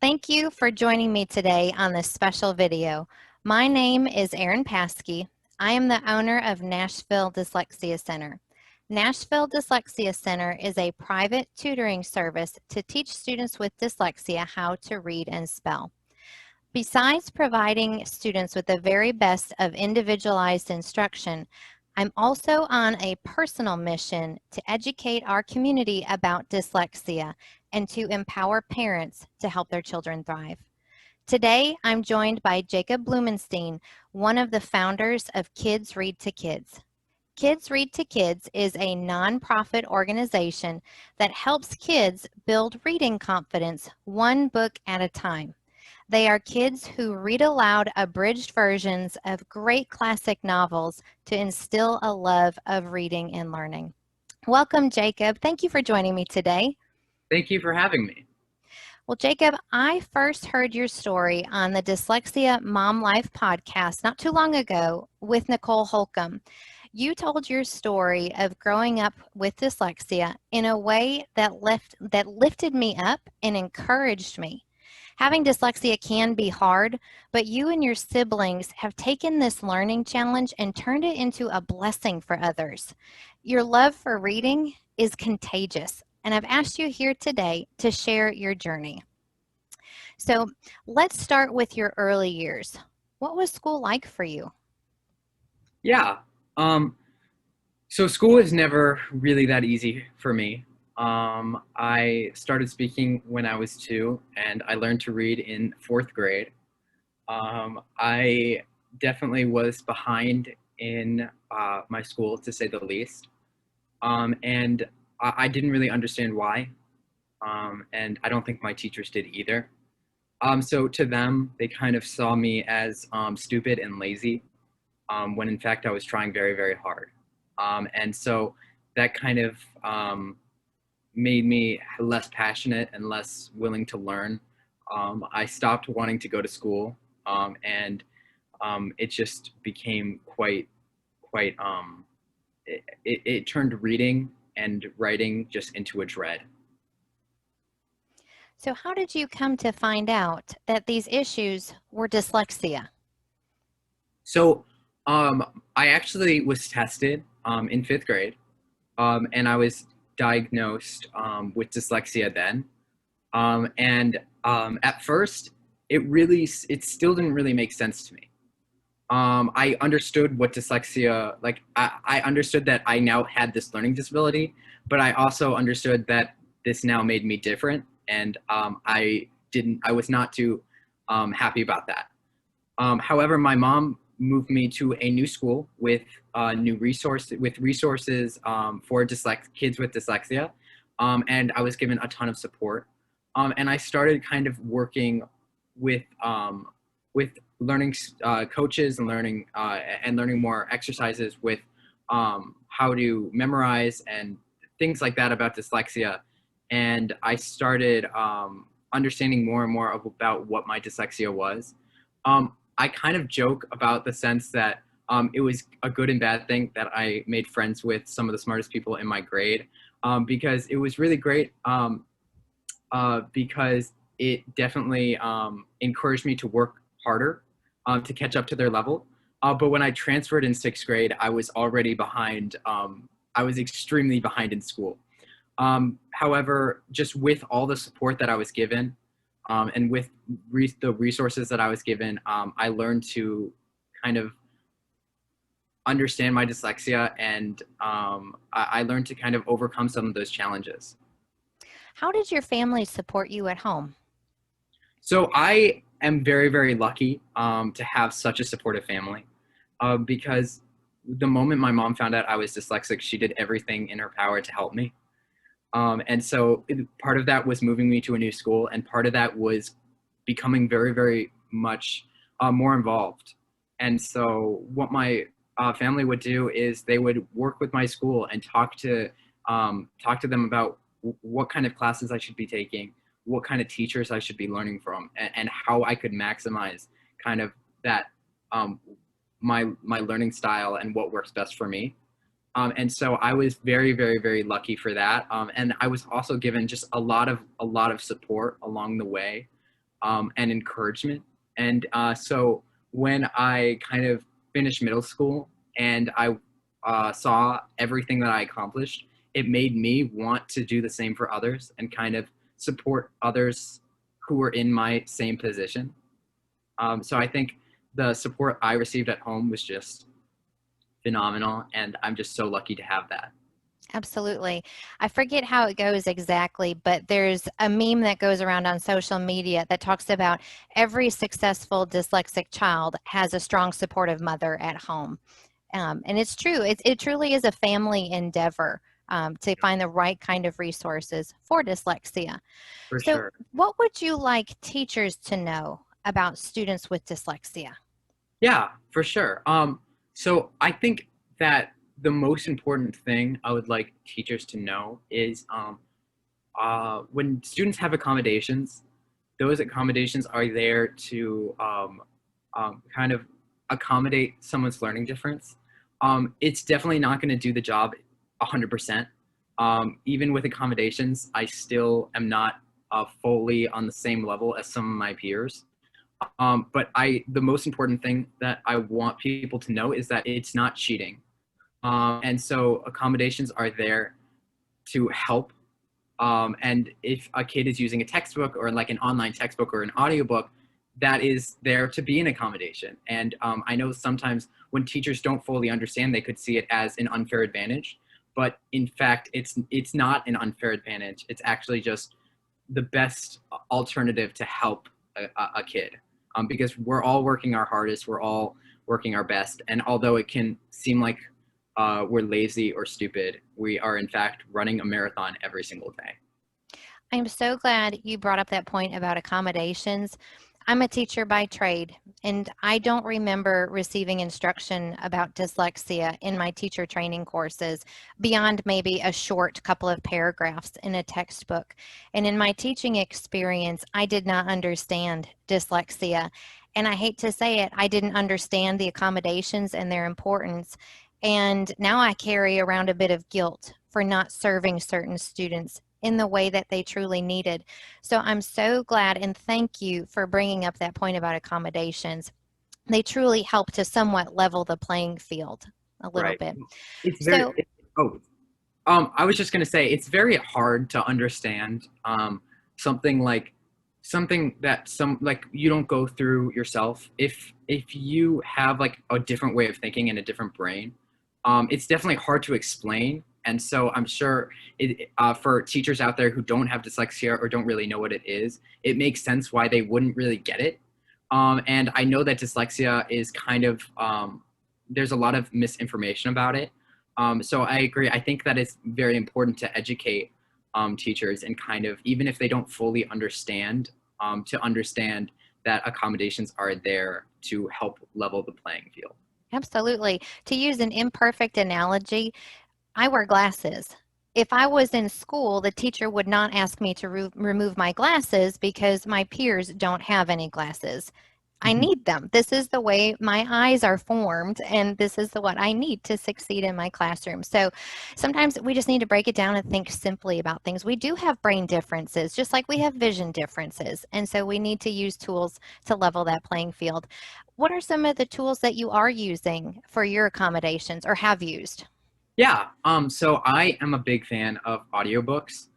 Thank you for joining me today on this special video. My name is Erin Paskey. I am the owner of Nashville Dyslexia Center. Nashville Dyslexia Center is a private tutoring service to teach students with dyslexia how to read and spell. Besides providing students with the very best of individualized instruction, I'm also on a personal mission to educate our community about dyslexia and to empower parents to help their children thrive. Today, I'm joined by Jacob Blumenstein, one of the founders of KidsRead2Kids. KidsRead2Kids is a nonprofit organization that helps kids build reading confidence one book at a time. They are kids who read aloud abridged versions of great classic novels to instill a love of reading and learning. Welcome, Jacob. Thank you for joining me today. Thank you for having me. Well, Jacob, I first heard your story on the Dyslexia Mom Life podcast not too long ago with Nicole Holcomb. You told your story of growing up with dyslexia in a way that lifted me up and encouraged me. Having dyslexia can be hard, but you and your siblings have taken this learning challenge and turned it into a blessing for others. Your love for reading is contagious, and I've asked you here today to share your journey. So let's start with your early years. What was school like for you? Yeah, so school was never really that easy for me. I started speaking when I was 2, and I learned to read in 4th grade. I definitely was behind in my school, to say the least, and I didn't really understand why, and I don't think my teachers did either. So to them, they kind of saw me as stupid and lazy, when in fact I was trying very, very hard. And so that kind of made me less passionate and less willing to learn. I stopped wanting to go to school, and it just became it turned reading and writing just into a dread. So how did you come to find out that these issues were dyslexia? So I actually was tested in 5th grade, and I was diagnosed with dyslexia then. At first, it still didn't really make sense to me. I understood what dyslexia, I understood that I now had this learning disability, but I also understood that this now made me different, and I was not too happy about that. However, my mom moved me to a new school with resources for kids with dyslexia, and I was given a ton of support. And I started kind of working with learning coaches and learning more exercises with how to memorize and things like that about dyslexia. And I started understanding more and more about what my dyslexia was. I kind of joke about the sense that it was a good and bad thing that I made friends with some of the smartest people in my grade, because it was really great, because it definitely encouraged me to work harder to catch up to their level. But when I transferred in 6th grade, I was already behind. I was extremely behind in school. However, just with all the support that I was given, and with the resources that I was given, I learned to kind of understand my dyslexia, and I learned to kind of overcome some of those challenges. How did your family support you at home? So I am very, very lucky to have such a supportive family, because the moment my mom found out I was dyslexic, she did everything in her power to help me. And so part of that was moving me to a new school, and part of that was becoming very, very much more involved. And so what my family would do is they would work with my school and talk to them about what kind of classes I should be taking, what kind of teachers I should be learning from, and how I could maximize kind of that my learning style and what works best for me. And so I was very, very, very lucky for that. And I was also given just a lot of support along the way. and encouragement. And so when I kind of finished middle school and I saw everything that I accomplished, it made me want to do the same for others and kind of support others who were in my same position. So I think the support I received at home was just phenomenal, and I'm just so lucky to have that. Absolutely. I forget how it goes exactly, but there's a meme that goes around on social media that talks about every successful dyslexic child has a strong supportive mother at home. And it's true. It truly is a family endeavor to find the right kind of resources for dyslexia. For So, sure. what would you like teachers to know about students with dyslexia? Yeah, for sure. So I think that the most important thing I would like teachers to know is when students have accommodations, those accommodations are there to kind of accommodate someone's learning difference. It's definitely not going to do the job 100%. Even with accommodations, I still am not fully on the same level as some of my peers. But the most important thing that I want people to know is that it's not cheating. And so accommodations are there to help. And if a kid is using a textbook or like an online textbook or an audiobook, that is there to be an accommodation. And I know sometimes when teachers don't fully understand, they could see it as an unfair advantage. But in fact, it's not an unfair advantage. It's actually just the best alternative to help a kid, because we're all working our hardest, we're all working our best, and although it can seem like we're lazy or stupid, we are in fact running a marathon every single day. I'm so glad you brought up that point about accommodations. I'm a teacher by trade, and I don't remember receiving instruction about dyslexia in my teacher training courses beyond maybe a short couple of paragraphs in a textbook. And in my teaching experience, I did not understand dyslexia. And I hate to say it, I didn't understand the accommodations and their importance. And now I carry around a bit of guilt for not serving certain students in the way that they truly needed. So I'm so glad and thank you for bringing up that point about accommodations. They truly help to somewhat level the playing field a little Right. bit. It's very, So oh, I was just going to say, it's very hard to understand something like something that like you don't go through yourself. If you have like a different way of thinking and a different brain, it's definitely hard to explain. And so I'm sure for teachers out there who don't have dyslexia or don't really know what it is, it makes sense why they wouldn't really get it. And I know that dyslexia is kind of, there's a lot of misinformation about it. So I agree. I think that it's very important to educate teachers and kind of, even if they don't fully understand, to understand that accommodations are there to help level the playing field. absolutely. To use an imperfect analogy, I wear glasses. If I was in school, the teacher would not ask me to remove my glasses because my peers don't have any glasses. I Mhm. need them. This is the way my eyes are formed, and this is what I need to succeed in my classroom. So sometimes we just need to break it down and think simply about things. We do have brain differences, just like we have vision differences. And so we need to use tools to level that playing field. What are some of the tools that you are using for your accommodations or have used? Yeah. So I am a big fan of audiobooks.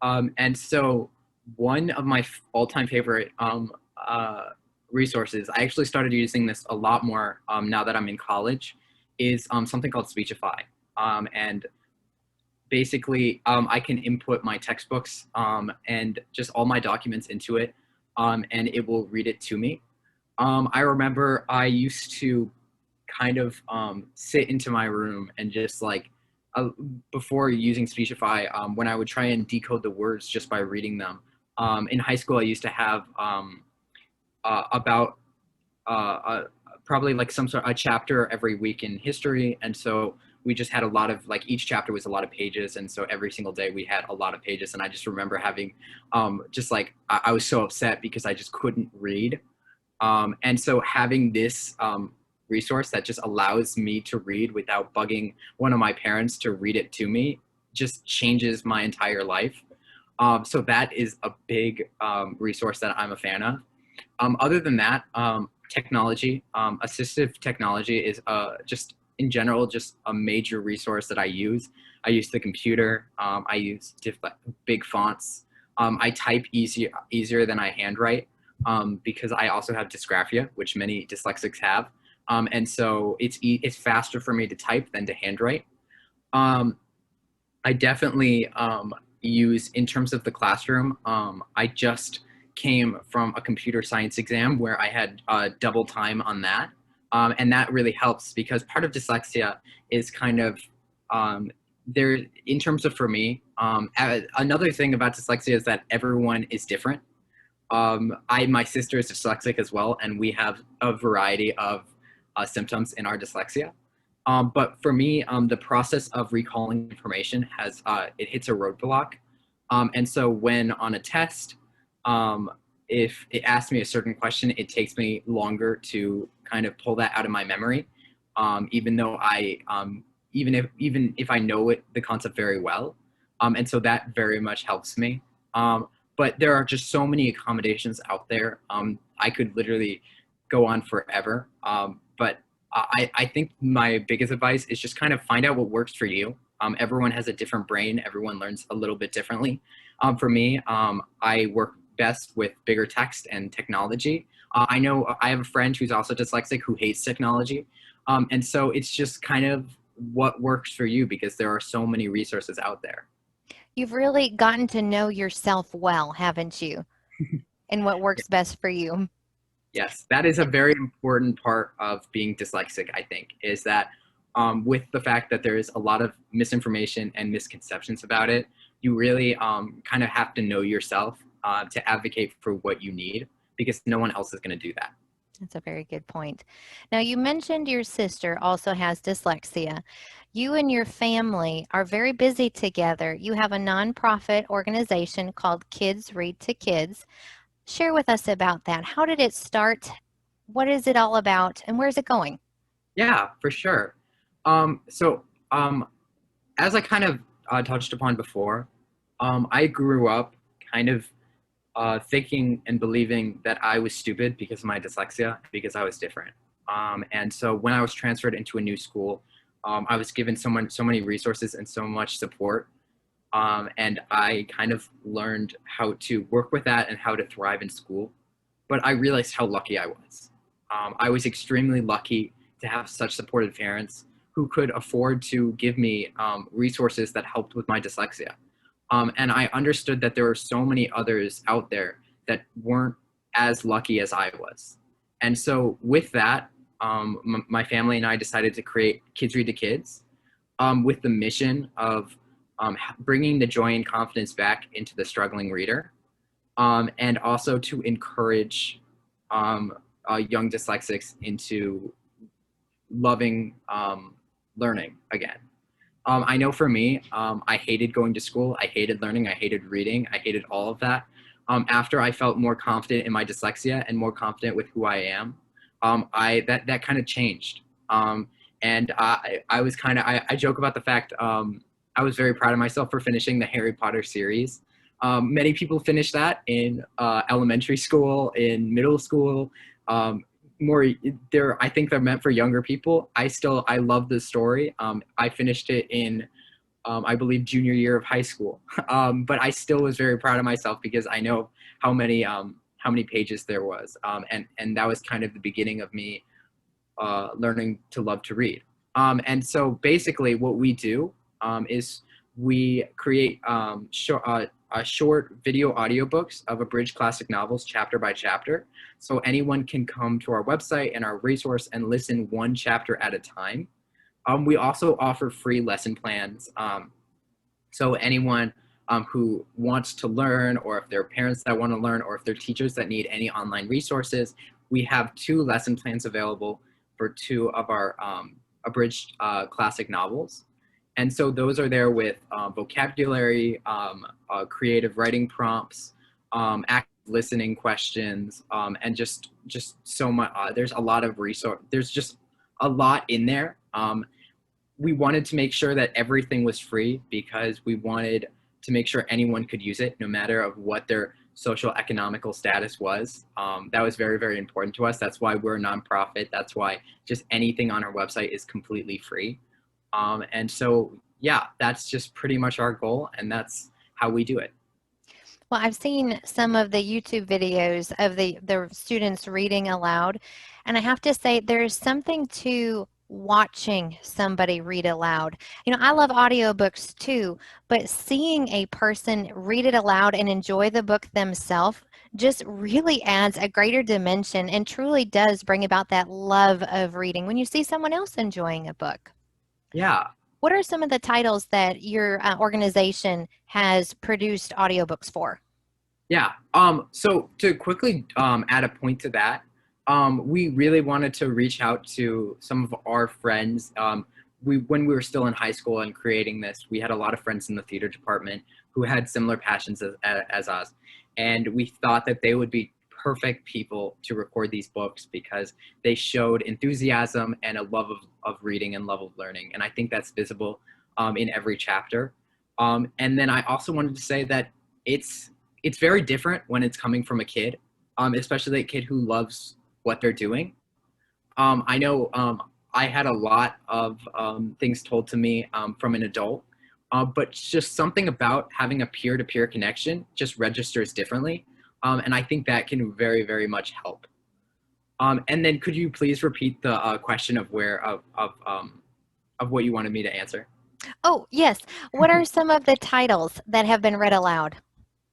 And so one of my all-time favorite resources, I actually started using this a lot more now that I'm in college, is something called Speechify. And basically, I can input my textbooks and just all my documents into it, and it will read it to me. I remember I used to kind of sit into my room and just like uh, before using Speechify, when I would try and decode the words just by reading them. In high school, I used to have about probably like some sort of a chapter every week in history, and so we just had a lot of like each chapter was a lot of pages, and so every single day we had a lot of pages. And I just remember having just like I was so upset because I just couldn't read, and so having this resource that just allows me to read without bugging one of my parents to read it to me just changes my entire life. So that is a big resource that I'm a fan of. Other than that, technology, assistive technology is just in general just a major resource that I use. I use the computer. I use big fonts. I type easier than I handwrite because I also have dysgraphia, which many dyslexics have. And so it's faster for me to type than to handwrite. Um, I definitely use, in terms of the classroom, I just came from a computer science exam where I had double time on that. And that really helps because part of dyslexia is kind of there, in terms of, for me, another thing about dyslexia is that everyone is different. My sister is dyslexic as well, and we have a variety of symptoms in our dyslexia. But for me, the process of recalling information it hits a roadblock. And so when on a test, if it asks me a certain question, it takes me longer to kind of pull that out of my memory, even though even if I know the concept very well. And so that very much helps me. But there are just so many accommodations out there. I could literally go on forever. But I think my biggest advice is just kind of find out what works for you. Everyone has a different brain. Everyone learns a little bit differently. For me, I work best with bigger text and technology. I know I have a friend who's also dyslexic who hates technology. And so it's just kind of what works for you because there are so many resources out there. You've really gotten to know yourself well, haven't you? And what works best for you. Yes, that is a very important part of being dyslexic, I think, is that with the fact that there is a lot of misinformation and misconceptions about it, you really kind of have to know yourself to advocate for what you need because no one else is going to do that. That's a very good point. Now, you mentioned your sister also has dyslexia. You and your family are very busy together. You have a nonprofit organization called KidsRead2Kids. Share with us about that. How did it start? What is it all about? And where's it going? Yeah, for sure. So as I kind of touched upon before, I grew up kind of thinking and believing that I was stupid because of my dyslexia, because I was different. And so when I was transferred into a new school, I was given so many resources and so much support. And I kind of learned how to work with that and how to thrive in school. But I realized how lucky I was. I was extremely lucky to have such supportive parents who could afford to give me resources that helped with my dyslexia. And I understood that there were so many others out there that weren't as lucky as I was. And so with that, my family and I decided to create KidsRead2Kids with the mission of bringing the joy and confidence back into the struggling reader, and also to encourage young dyslexics into loving learning again. I know for me, I hated going to school. I hated learning. I hated reading. I hated all of that. After I felt more confident in my dyslexia and more confident with who I am, that kind of changed. And I was kind of, I joke about the fact I was very proud of myself for finishing the Harry Potter series. Many people finish that in elementary school, in middle school. I think they're meant for younger people. I love the story. I finished it in, I believe, junior year of high school. But I still was very proud of myself because I know how many pages there was. And that was kind of the beginning of me learning to love to read. And so basically what we do is we create short video audiobooks of abridged classic novels chapter by chapter. So anyone can come to our website and our resource and listen one chapter at a time. We also offer free lesson plans. So anyone who wants to learn, or if there are parents that want to learn, or if there are teachers that need any online resources, we have 2 lesson plans available for 2 of our abridged classic novels. And so those are there with vocabulary, creative writing prompts, active listening questions, and just so much. There's a lot of resource. There's just a lot in there. We wanted to make sure that everything was free because we wanted to make sure anyone could use it, no matter of what their social economical status was. That was very, very important to us. That's why we're a nonprofit. That's why just anything on our website is completely free. And so, yeah, that's just pretty much our goal, and that's how we do it. Well, I've seen some of the YouTube videos of the students reading aloud, and I have to say there's something to watching somebody read aloud. You know, I love audiobooks too, but seeing a person read it aloud and enjoy the book themselves just really adds a greater dimension and truly does bring about that love of reading when you see someone else enjoying a book. Yeah. What are some of the titles that your organization has produced audiobooks for? Yeah. So to quickly add a point to that, we really wanted to reach out to some of our friends. When we were still in high school and creating this, we had a lot of friends in the theater department who had similar passions as us. And we thought that they would be perfect people to record these books because they showed enthusiasm and a love of reading and love of learning. And I think that's visible in every chapter. And then I also wanted to say that it's it's very different when it's coming from a kid, especially a kid who loves what they're doing. I know I had a lot of things told to me from an adult, but just something about having a peer-to-peer connection just registers differently. And I think that can very, very much help. And then could you please repeat the question of of what you wanted me to answer? Oh, yes. What are some of the titles that have been read aloud?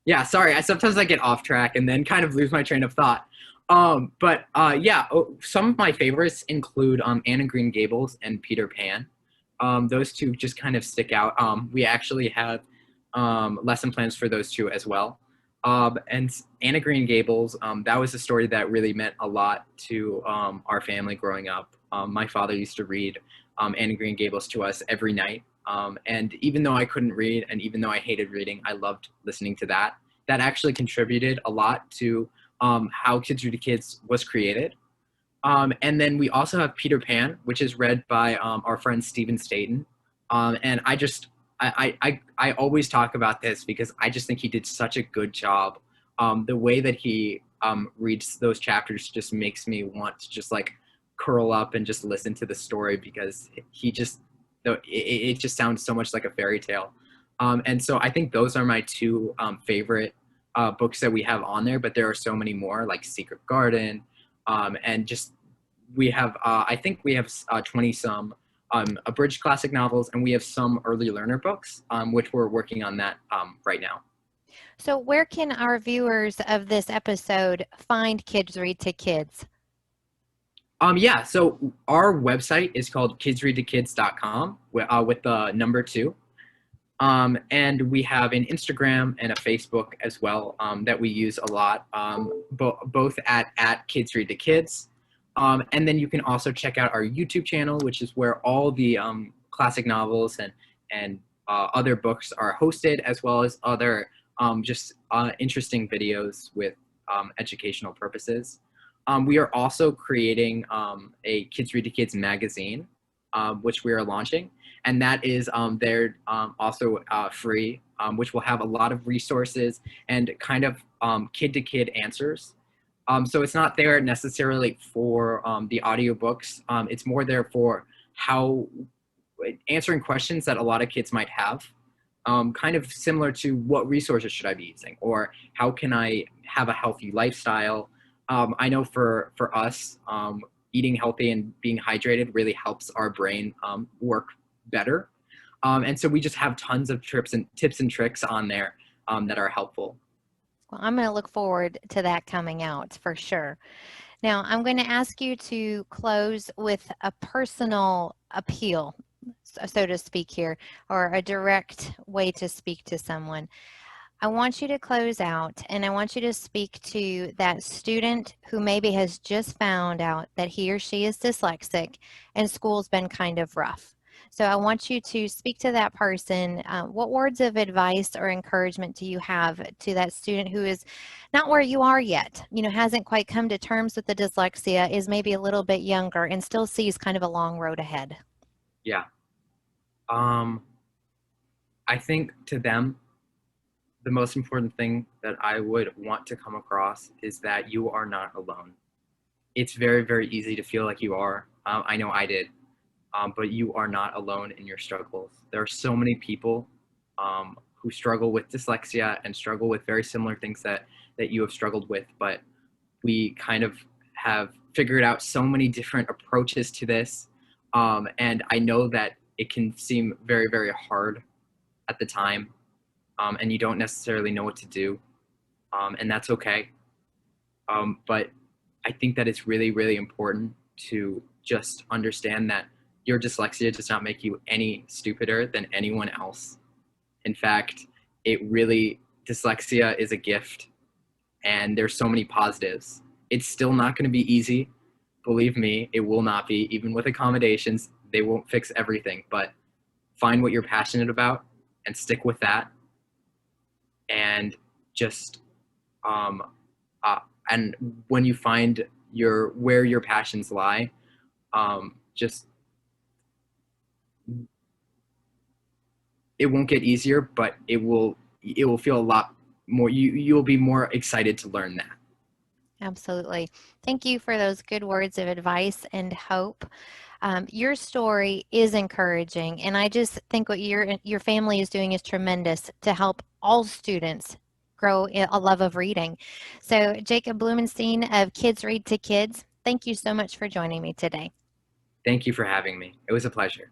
Yeah, sorry. Sometimes I get off track and then kind of lose my train of thought. Yeah, some of my favorites include Anne and Green Gables and Peter Pan. Those two just kind of stick out. We actually have lesson plans for those two as well. And Anne and Green Gables, that was a story that really meant a lot to our family growing up. My father used to read Anne and Green Gables to us every night. And even though I couldn't read and even though I hated reading, I loved listening to that. That actually contributed a lot to how KidsRead2Kids was created. And then we also have Peter Pan, which is read by our friend Stephen Staten. And I always talk about this because I just think he did such a good job. The way that he reads those chapters just makes me want to just like curl up and just listen to the story because it just sounds so much like a fairy tale. And so I think those are my two favorite books that we have on there, but there are so many more like Secret Garden, and just we have I think we have 20 some abridged classic novels, and we have some early learner books, which we're working on that right now. So where can our viewers of this episode find Kids Read to Kids? Yeah, so our website is called KidsRead2Kids.com with the number 2. And we have an Instagram and a Facebook as well that we use a lot, both at KidsRead2Kids. And then you can also check out our YouTube channel, which is where all the classic novels and other books are hosted, as well as other just interesting videos with educational purposes. We are also creating a KidsRead2Kids magazine, which we are launching. And that is they're also free, which will have a lot of resources and kind of kid-to-kid answers. So it's not there necessarily for the audiobooks. It's more there for how answering questions that a lot of kids might have. Kind of similar to what resources should I be using, or how can I have a healthy lifestyle? I know for us, eating healthy and being hydrated really helps our brain work better. And so we just have tons of tips and tricks on there that are helpful. Well, I'm going to look forward to that coming out for sure. Now, I'm going to ask you to close with a personal appeal, so to speak here, or a direct way to speak to someone. I want you to close out and I want you to speak to that student who maybe has just found out that he or she is dyslexic and school's been kind of rough. So I want you to speak to that person. What words of advice or encouragement do you have to that student who is not where you are yet, hasn't quite come to terms with the dyslexia, is maybe a little bit younger and still sees kind of a long road ahead? Yeah. I think to them, the most important thing that I would want to come across is that you are not alone. It's very, very easy to feel like you are. I know I did, but you are not alone in your struggles. There are so many people who struggle with dyslexia and struggle with very similar things that you have struggled with, but we kind of have figured out so many different approaches to this. And I know that it can seem very, very hard at the time, and you don't necessarily know what to do, and that's okay. But I think that it's really, really important to just understand that your dyslexia does not make you any stupider than anyone else. In fact, dyslexia is a gift, and there's so many positives. It's still not going to be easy. Believe me, it will not be. Even with accommodations, they won't fix everything, but find what you're passionate about and stick with that. And just, and when you find where your passions lie, just, it won't get easier, but it will feel a lot more, you'll be more excited to learn that. Absolutely. Thank you for those good words of advice and hope. Your story is encouraging, and I just think what your family is doing is tremendous to help all students grow a love of reading. So, Jacob Blumenstein of KidsRead2Kids, thank you so much for joining me today. Thank you for having me. It was a pleasure.